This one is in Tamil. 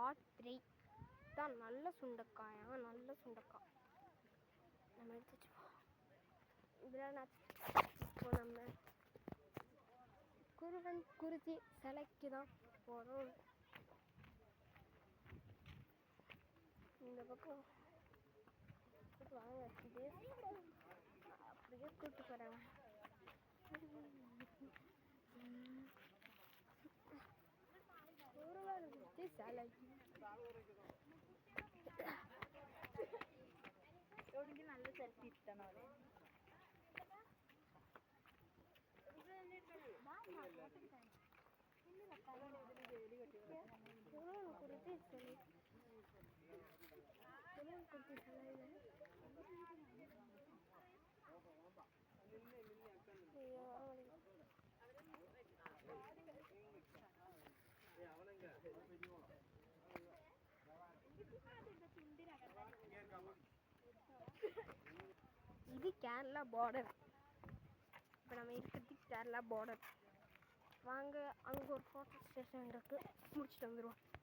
பார்ட் 3 தான். நல்ல சுண்டக்காயா, நல்ல சுண்டக்காய் நம்ம எடுத்து வச்சுப்போம். இதில் இப்போ நம்ம குருவன் குருதி சிலைக்கு தான் போகிறோம். இந்த பக்கம் வாங்க, அப்படியே கூப்பிட்டு போகிறாங்க. குருவன் குருதி சிலைக்கு நல்ல செல்ஃபி தானே. இது கேரளா பார்டர். இப்போ நம்ம இருக்கிறது கேரளா பார்டர். வாங்க, அங்கே ஒரு ஃபோட்டோ ஸ்டேஷன் இருக்குது, முடிச்சுட்டு வந்துடுவோம்.